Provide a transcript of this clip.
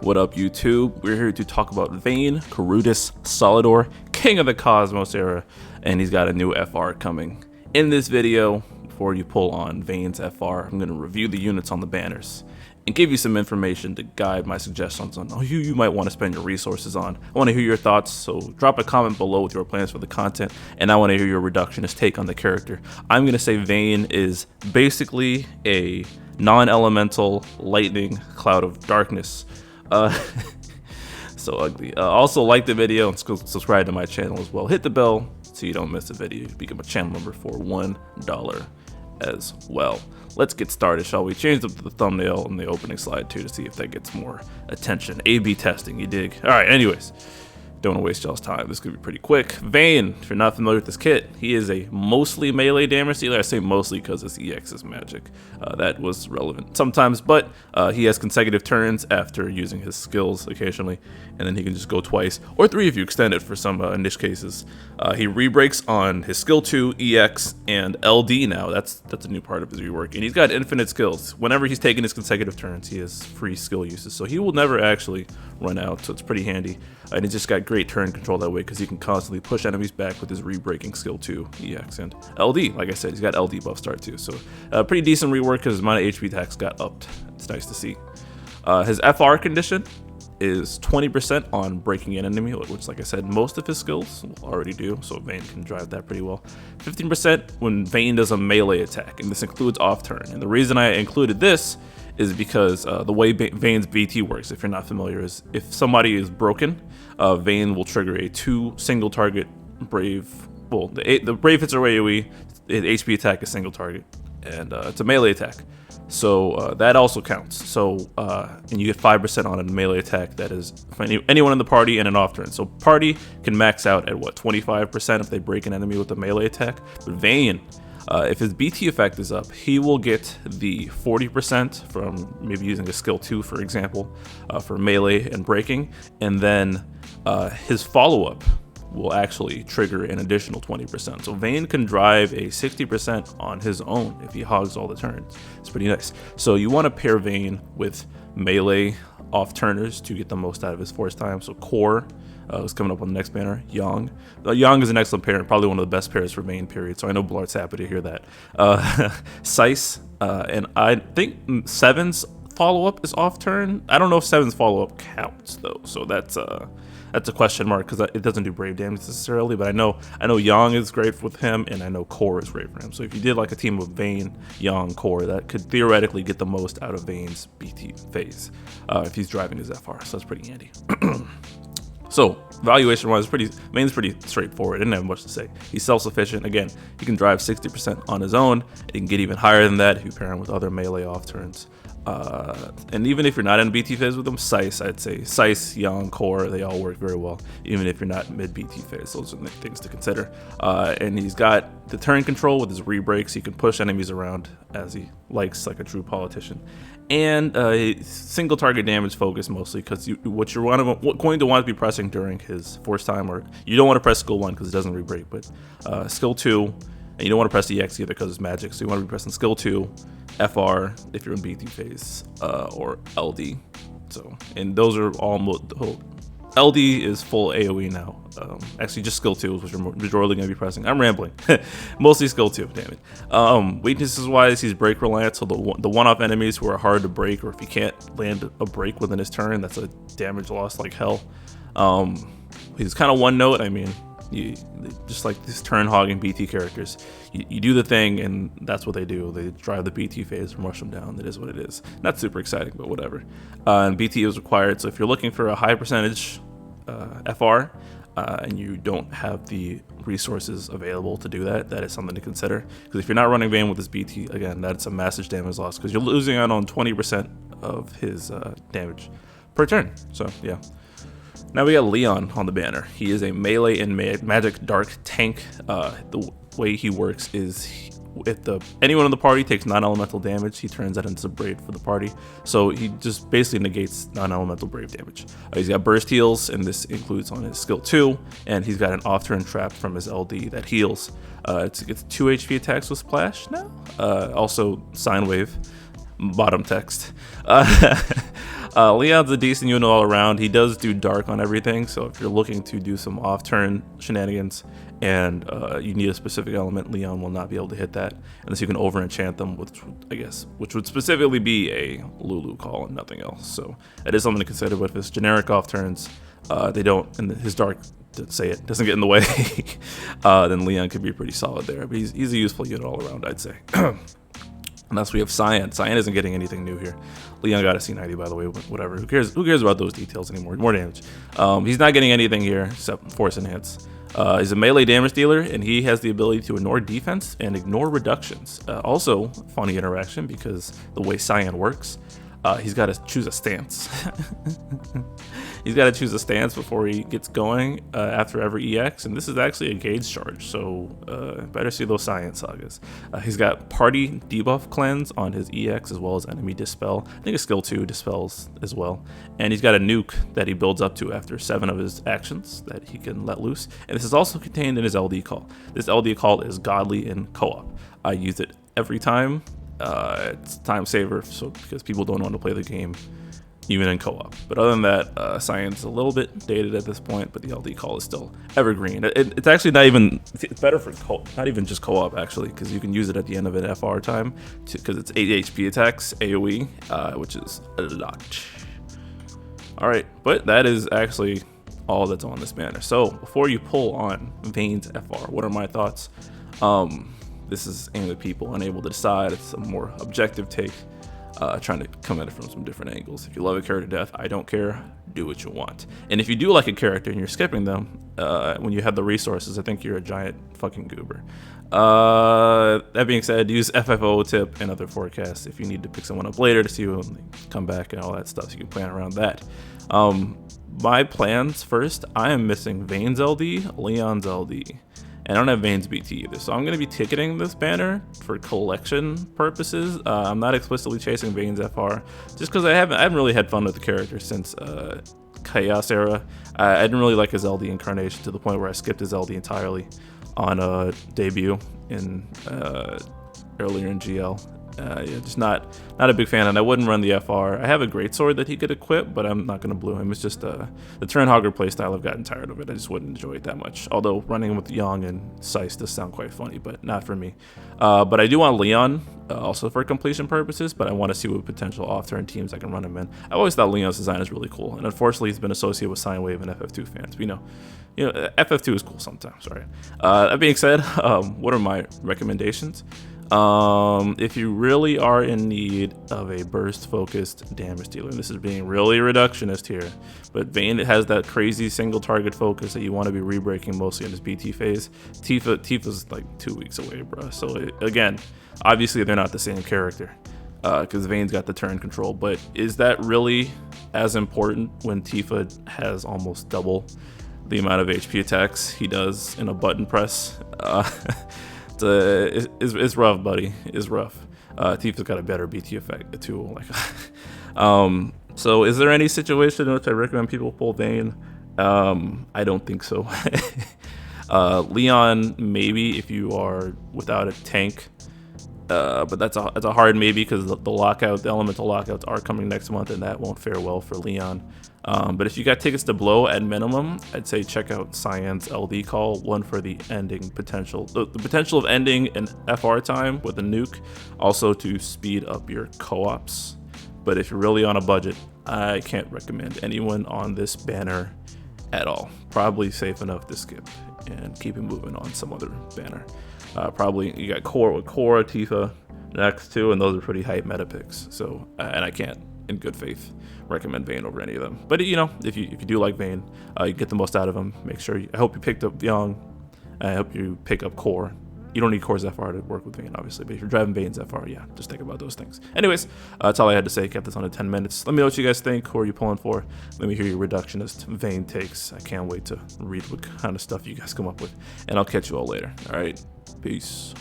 What up, YouTube? We're here to talk about Vayne, Carudus Solidor, King of the Cosmos era, and he's got a new FR coming. In this video, before you pull on Vayne's FR, I'm going to review the units on the banners and give you some information to guide my suggestions on who you might want to spend your resources on. I want to hear your thoughts, so drop a comment below with your plans for the content, and I want to hear your reductionist take on the character. I'm going to say Vayne is basically a non-elemental lightning cloud of darkness. So ugly. Also like the video and subscribe to my channel as well. Hit the bell so you don't miss a video. Become a channel member for $1 as well. Let's get started, shall we? Change up the thumbnail and the opening slide too to see if that gets more attention. A/B testing, you dig? All right, anyways. Don't want to waste y'all's time. This could be pretty quick. Vayne, if you're not familiar with this kit, he is a mostly melee damage dealer. I say mostly because his EX is magic. That was relevant sometimes, but he has consecutive turns after using his skills occasionally, and then he can just go twice, or three if you extend it for some niche cases. He rebreaks on his skill 2, EX, and LD now. That's a new part of his rework, and he's got infinite skills. Whenever he's taking his consecutive turns, he has free skill uses, so he will never actually run out, so it's pretty handy. And he's just got great turn control that way because he can constantly push enemies back with his rebreaking skill 2, EX, and LD. Like I said, he's got LD buff start too, so pretty decent rework because his amount of HP attacks got upped. It's nice to see. His FR condition is 20% on breaking an enemy, which, like I said, most of his skills will already do, so Vayne can drive that pretty well. 15% when Vayne does a melee attack, and this includes off turn. And the reason I included this is because the way Vayne's BT works, if you're not familiar, is if somebody is broken, Vayne will trigger a 2 single target Brave. Well, the Brave hits her AoE, HP attack is single target, and it's a melee attack. So that also counts. So and you get 5% on a melee attack that is for anyone in the party and an off turn. So party can max out at what, 25% if they break an enemy with a melee attack. But Vayne, if his BT effect is up, he will get the 40% from maybe using a skill 2, for example, for melee and breaking, and then his follow-up will actually trigger an additional 20%. So Vayne can drive a 60% on his own if he hogs all the turns. It's pretty nice. So you want to pair Vayne with melee off-turners to get the most out of his force time. So Core is coming up on the next banner. Yang. Yang is an excellent pair, probably one of the best pairs for Vayne, period. So I know Blart's happy to hear that. Sice, and I think Seven's follow-up is off-turn. I don't know if Seven's follow-up counts, though. So that's a question mark because it doesn't do brave damage necessarily, but I know Yang is great with him, and I know Core is great for him. So if you did like a team of Vayne, Yang, Core, that could theoretically get the most out of Vayne's BT phase if he's driving his FR. So that's pretty handy. So valuation-wise, Vayne's pretty straightforward. Didn't have much to say. He's self-sufficient. Again, he can drive 60% on his own. He can get even higher than that if you pair him with other melee off turns. And even if you're not in BT phase with them, Sice, I'd say Sice, Yang, Core, they all work very well. Even if you're not mid BT phase, those are the things to consider. And he's got the turn control with his rebreaks. So he can push enemies around as he likes, like a true politician. And single target damage focus mostly, because what you're going to want to be pressing during his force time, or you don't want to press skill 1 because it doesn't rebreak, but skill 2, and you don't want to press EX either because it's magic, so you want to be pressing skill 2, FR if you're in BT phase, or LD. So, and those are all LD is full AoE now. Actually, just skill 2 is what you're majorly going to be pressing. I'm rambling. Mostly skill 2, damn it. Weaknesses wise, he's break reliant, so the one-off enemies who are hard to break, or if you can't land a break within his turn, that's a damage loss like hell. He's kind of one note. I mean, just like these turn hogging BT characters, you do the thing and that's what they do. They drive the BT phase and rush them down. That is what it is. Not super exciting, but whatever. And BT is required, so if you're looking for a high percentage FR and you don't have the resources available to do that, that is something to consider. Because if you're not running Vayne with his BT, again, that's a massive damage loss because you're losing out on 20% of his damage per turn. So yeah. Now we got Leon on the banner. He is a melee and magic dark tank. The way he works is if anyone in the party takes non-elemental damage, he turns that into Brave for the party. So he just basically negates non-elemental Brave damage. He's got burst heals, and this includes on his skill 2, and he's got an off-turn trap from his LD that heals. It's 2 HP attacks with Splash now. Also Sine Wave. Bottom text. Leon's a decent unit all around. He does do dark on everything, so if you're looking to do some off-turn shenanigans and you need a specific element, Leon will not be able to hit that unless you can over-enchant them, which would specifically be a Lulu call and nothing else. So that is something to consider. But if it's generic off-turns, they don't, and his dark, to say it, doesn't get in the way, then Leon could be pretty solid there. But he's a useful unit all around, I'd say. And that's we have Cyan. Cyan isn't getting anything new here. Leon got a C90, by the way, whatever. Who cares about those details anymore? More damage. He's not getting anything here except Force Enhance. He's a melee damage dealer, and he has the ability to ignore defense and ignore reductions. Also, funny interaction, because the way Cyan works, he's got to choose a stance. He's got to choose a stance before he gets going after every EX, and this is actually a gauge charge, so better see those Cyan sagas. He's got party debuff cleanse on his EX as well as enemy dispel. I think a skill 2 dispels as well. And he's got a nuke that he builds up to after 7 of his actions that he can let loose. And this is also contained in his LD call. This LD call is godly in co-op. I use it every time. It's time saver, so because people don't want to play the game even in co-op. But other than that, Cyan's a little bit dated at this point, but the LD call is still evergreen. It's actually not even, it's better for not even just co-op actually, because you can use it at the end of an FR time, because it's 8 HP attacks, AoE, which is a lot. Alright, but that is actually all that's on this banner. So before you pull on Vayne's FR, what are my thoughts? This is aimed at people unable to decide. It's a more objective take, trying to come at it from some different angles. If you love a character to death, I don't care. Do what you want. And if you do like a character and you're skipping them, when you have the resources, I think you're a giant fucking goober. That being said, use FFOO tip and other forecasts if you need to pick someone up later to see when they come back and all that stuff, so you can plan around that. My plans first, I am missing Vayne's LD, Leon's LD. And I don't have Vayne's BT either, so I'm going to be ticketing this banner for collection purposes. I'm not explicitly chasing Vayne's FR, just because I haven't really had fun with the character since Chaos era. I didn't really like his LD incarnation to the point where I skipped his LD entirely on debut in earlier in GL. Yeah, just not a big fan, and I wouldn't run the FR. I have a great sword that he could equip, but I'm not going to blue him. It's just the Turn Hogger playstyle. I've gotten tired of it. I just wouldn't enjoy it that much. Although running with Young and Seiss does sound quite funny, but not for me. But I do want Leon also for completion purposes, but I want to see what potential off-turn teams I can run him in. I always thought Leon's design is really cool, and unfortunately he's been associated with Sine Wave and FF2 fans. But, you know, FF2 is cool sometimes, right? That being said, what are my recommendations? If you really are in need of a burst-focused damage dealer, and this is being really reductionist here, but Vayne has that crazy single target focus that you want to be rebreaking mostly in his BT phase. Tifa's like 2 weeks away, bro. So again, obviously they're not the same character, because Vayne's got the turn control, but is that really as important when Tifa has almost double the amount of HP attacks he does in a button press? It's rough, buddy. It's rough. Tifa's got a better BT effect too. So is there any situation in which I recommend people pull Vayne? I don't think so. Leon, maybe if you are without a tank, but that's a hard maybe because the elemental lockouts are coming next month, and that won't fare well for Leon. But if you got tickets to blow at minimum, I'd say check out Cyan's LD call, one for the ending potential, the potential of ending an FR time with a nuke, also to speed up your co-ops. But if you're really on a budget, I can't recommend anyone on this banner at all. Probably safe enough to skip and keep it moving on some other banner. Probably you got Korra, Tifa next two, and those are pretty hype meta picks. So and I can't, in good faith, recommend Vayne over any of them. But you know, if you do like Vayne, you get the most out of him. Make sure I hope you picked up Young. I hope you pick up Core. You don't need Core's FR to work with Vayne, obviously, but if you're driving Vayne's FR, yeah, just think about those things. Anyways, that's all I had to say. Kept this on to 10 minutes. Let me know what you guys think. Who are you pulling for? Let me hear your reductionist Vayne takes. I can't wait to read what kind of stuff you guys come up with, and I'll catch you all later. All right, peace.